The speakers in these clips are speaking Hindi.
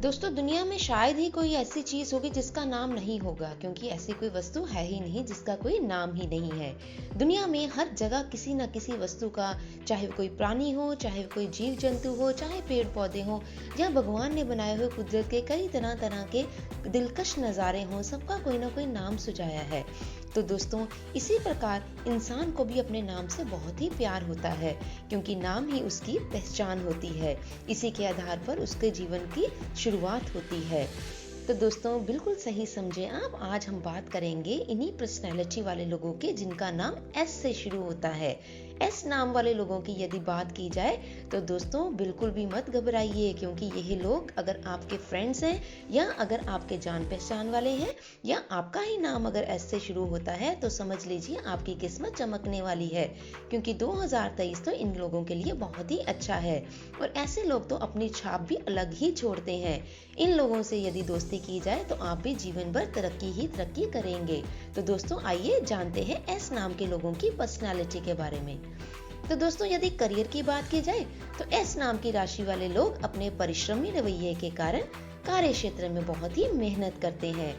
दोस्तों, दुनिया में शायद ही कोई ऐसी चीज होगी जिसका नाम नहीं होगा, क्योंकि ऐसी कोई वस्तु है ही नहीं जिसका कोई नाम ही नहीं है। दुनिया में हर जगह किसी न किसी वस्तु का, चाहे वो कोई प्राणी हो, चाहे वो कोई जीव जंतु हो, चाहे पेड़ पौधे हो, या भगवान ने बनाए हुए कुदरत के कई तरह तरह के दिलकश नज़ारे हों, सबका कोई ना कोई नाम सुझाया है। तो दोस्तों, इसी प्रकार इंसान को भी अपने नाम से बहुत ही प्यार होता है, क्योंकि नाम ही उसकी पहचान होती है। इसी के आधार पर उसके जीवन की शुरुआत होती है। तो दोस्तों, बिल्कुल सही समझे आप। आज हम बात करेंगे इन्हीं पर्सनैलिटी वाले लोगों के जिनका नाम एस से शुरू होता है। एस नाम वाले लोगों की यदि बात की जाए तो दोस्तों बिल्कुल भी मत घबराइए, क्योंकि यही लोग अगर आपके फ्रेंड्स हैं, या अगर आपके जान पहचान वाले हैं, या आपका ही नाम अगर एस से शुरू होता है, तो समझ लीजिए आपकी किस्मत चमकने वाली है, क्योंकि 2023 तो इन लोगों के लिए बहुत ही अच्छा है। और ऐसे लोग तो अपनी छाप भी अलग ही छोड़ते हैं। इन लोगों से यदि दोस्ती की जाए तो आप भी जीवन भर तरक्की ही तरक्की करेंगे। तो दोस्तों, आइए जानते हैं एस नाम के लोगों की पर्सनालिटी के बारे में। तो दोस्तों, यदि करियर की बात की जाए तो एस नाम की राशि वाले लोग अपने परिश्रमी रवैये के कारण कार्य क्षेत्र में बहुत ही मेहनत करते हैं।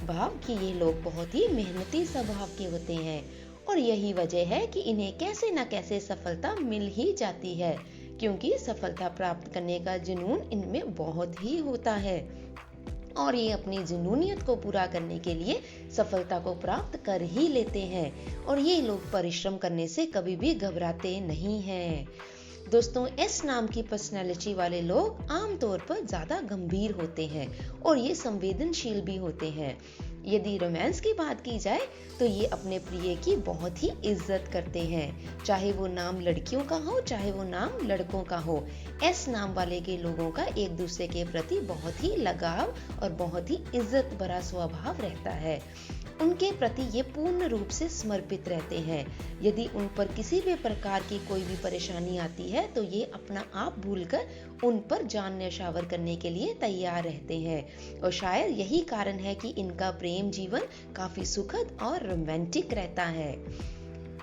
भाव कि ये लोग बहुत ही मेहनती स्वभाव के होते हैं, और यही वजह है कि इन्हें कैसे न कैसे सफलता मिल ही जाती है, क्योंकि सफलता प्राप्त करने का जुनून इनमें बहुत ही होता है, और ये अपनी जुनूनियत को पूरा करने के लिए सफलता को प्राप्त कर ही लेते हैं। और ये लोग परिश्रम करने से कभी भी घबराते नहीं हैं। दोस्तों, एस नाम की पर्सनैलिटी वाले लोग आमतौर पर ज्यादा गंभीर होते हैं, और ये संवेदनशील भी होते हैं। यदि रोमांस की बात की जाए तो ये अपने प्रिय की बहुत ही इज्जत करते हैं, चाहे वो नाम लड़कियों का हो, चाहे वो नाम लड़कों का हो। एस नाम वाले के लोगों का एक दूसरे के प्रति बहुत ही लगाव और बहुत ही इज्जत भरा स्वभाव रहता है। उनके प्रति ये पूर्ण रूप से समर्पित रहते हैं। यदि उन पर किसी भी प्रकार की कोई भी परेशानी आती है तो ये अपना आप भूलकर उन पर जान न्यौछावर करने के लिए तैयार रहते हैं, और शायद यही कारण है कि इनका प्रेम जीवन काफी सुखद और रोमांटिक रहता है।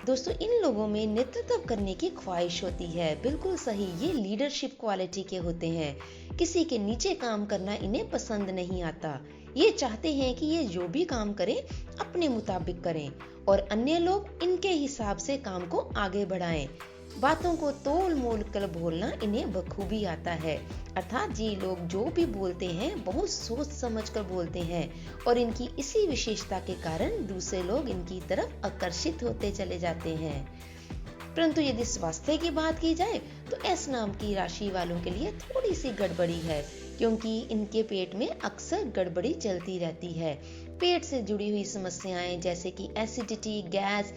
दोस्तों, इन लोगों में नेतृत्व करने की ख्वाहिश होती है। बिल्कुल सही, ये लीडरशिप क्वालिटी के होते हैं। किसी के नीचे काम करना इन्हें पसंद नहीं आता। ये चाहते हैं कि ये जो भी काम करें अपने मुताबिक करें, और अन्य लोग इनके हिसाब से काम को आगे बढ़ाएं। बातों को तोल मोल कर बोलना इन्हें बखूबी आता है, अर्थात ये लोग जो भी बोलते हैं बहुत सोच समझ कर बोलते हैं, और इनकी इसी विशेषता के कारण दूसरे लोग इनकी तरफ आकर्षित होते चले जाते हैं। परंतु यदि स्वास्थ्य की बात की जाए तो एस नाम की राशि वालों के लिए थोड़ी सी गड़बड़ी है, क्योंकि इनके पेट में अक्सर गड़बड़ी चलती रहती है। पेट से जुड़ी हुई समस्याएं जैसे कि एसिडिटी, गैस,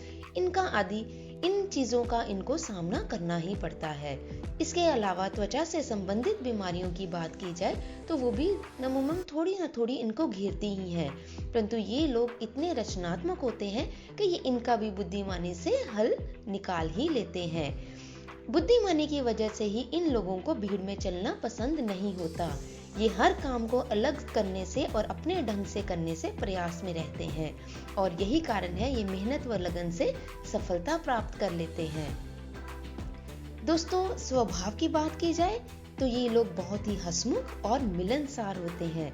इन चीजों का इनको सामना करना ही पड़ता है। इसके अलावा त्वचा से संबंधित बीमारियों की बात की जाए तो वो भी नमूमन थोड़ी ना थोड़ी इनको घेरती ही हैं। परंतु ये लोग इतने रचनात्मक होते हैं कि ये इनका भी बुद्धिमानी से हल निकाल ही लेते हैं। बुद्धिमानी की वजह से ही इन लोगों को भीड़ में चलना पसंद नहीं होता। ये हर काम को अलग करने से और अपने ढंग से करने से प्रयास में रहते हैं, और यही कारण है ये मेहनत व लगन से सफलता प्राप्त कर लेते हैं। दोस्तों, स्वभाव की बात की जाए तो ये लोग बहुत ही हंसमुख और मिलनसार होते हैं,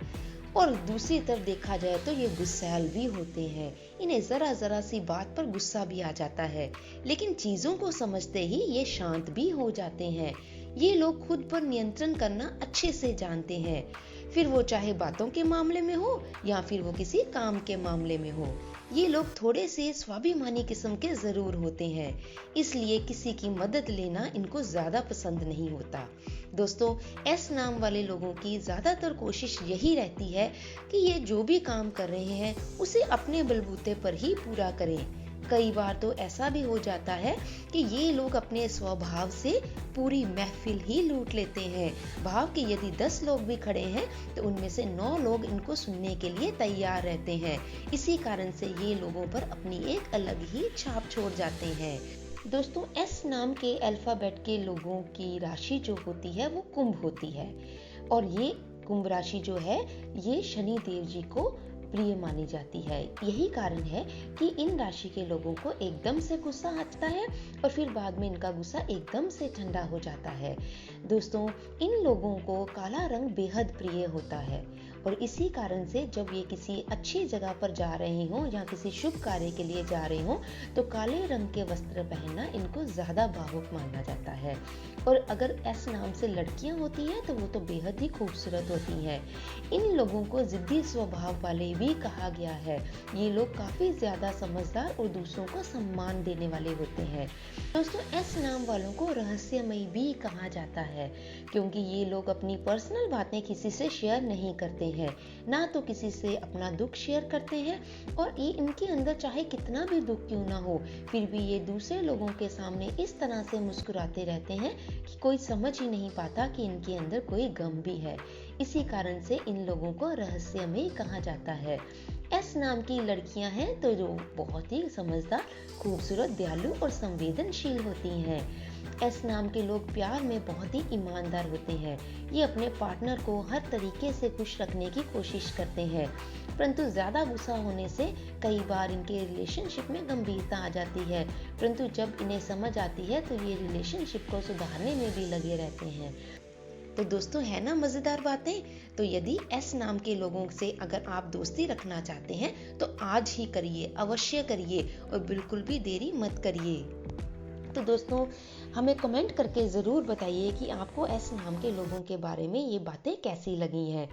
और दूसरी तरफ देखा जाए तो ये गुस्सैल भी होते हैं। इन्हें जरा जरा सी बात पर गुस्सा भी आ जाता है, लेकिन चीजों को समझते ही ये शांत भी हो जाते हैं। ये लोग खुद पर नियंत्रण करना अच्छे से जानते हैं, फिर वो चाहे बातों के मामले में हो या फिर वो किसी काम के मामले में हो। ये लोग थोड़े से स्वाभिमानी किस्म के जरूर होते हैं, इसलिए किसी की मदद लेना इनको ज्यादा पसंद नहीं होता। दोस्तों, एस नाम वाले लोगों की ज्यादातर कोशिश यही रहती है कि ये जो भी काम कर रहे हैं उसे अपने बलबूते पर ही पूरा करें। कई बार तो ऐसा भी हो जाता है कि ये लोग अपने स्वभाव से पूरी महफिल ही लूट लेते हैं। भाव कि यदि 10 लोग भी खड़े हैं तो उनमें से 9 लोग इनको सुनने के लिए तैयार रहते हैं। इसी कारण से ये लोगों पर अपनी एक अलग ही छाप छोड़ जाते हैं। दोस्तों, एस नाम के अल्फाबेट के लोगों की राशि जो होती है वो कुंभ होती है, और ये कुंभ राशि जो है ये शनि देव जी को प्रिय मानी जाती है। यही कारण है कि इन राशि के लोगों को एकदम से गुस्सा आता है और फिर बाद में इनका गुस्सा एकदम से ठंडा हो जाता है। दोस्तों, इन लोगों को काला रंग बेहद प्रिय होता है और इसी कारण से जब ये किसी अच्छी जगह पर जा रहे हों या किसी शुभ कार्य के लिए जा रहे हों तो काले रंग के वस्त्र पहनना इनको ज़्यादा भावुक माना जाता है। और अगर एस नाम से लड़कियां होती हैं तो वो तो बेहद ही खूबसूरत होती हैं। इन लोगों को जिद्दी स्वभाव वाले भी कहा गया है। ये लोग काफ़ी ज़्यादा समझदार और दूसरों को सम्मान देने वाले होते हैं। दोस्तों, एस नाम वालों को रहस्यमयी भी कहा जाता है क्योंकि ये लोग अपनी पर्सनल बातें किसी से शेयर नहीं करते हैं, ना तो किसी से अपना दुख शेयर करते हैं और ये इनके अंदर चाहे कितना भी दुख क्यों ना हो फिर भी ये दूसरे लोगों के सामने इस तरह से मुस्कुराते रहते हैं कि कोई समझ ही नहीं पाता कि इनके अंदर कोई गम भी है। इसी कारण से इन लोगों को रहस्यमयी कहा जाता है। एस नाम की लड़कियां हैं तो जो बहुत ही समझदार, खूबसूरत, दयालु और संवेदनशील होती हैं। एस नाम के लोग प्यार में बहुत ही ईमानदार होते हैं। ये अपने पार्टनर को हर तरीके से खुश रखने की कोशिश करते हैं, परंतु ज़्यादा गुस्सा होने से कई बार इनके रिलेशनशिप में गंभीरता आ जाती है, परंतु जब इन्हें समझ आती है तो ये रिलेशनशिप को सुधारने में भी लगे रहते हैं। तो दोस्तों, है ना मज़ेदार बातें। तो यदि एस नाम के लोगों से अगर आप दोस्ती रखना चाहते हैं तो आज ही करिए, अवश्य करिए और बिल्कुल भी देरी मत करिए। तो दोस्तों, हमें कमेंट करके ज़रूर बताइए कि आपको एस नाम के लोगों के बारे में ये बातें कैसी लगी हैं।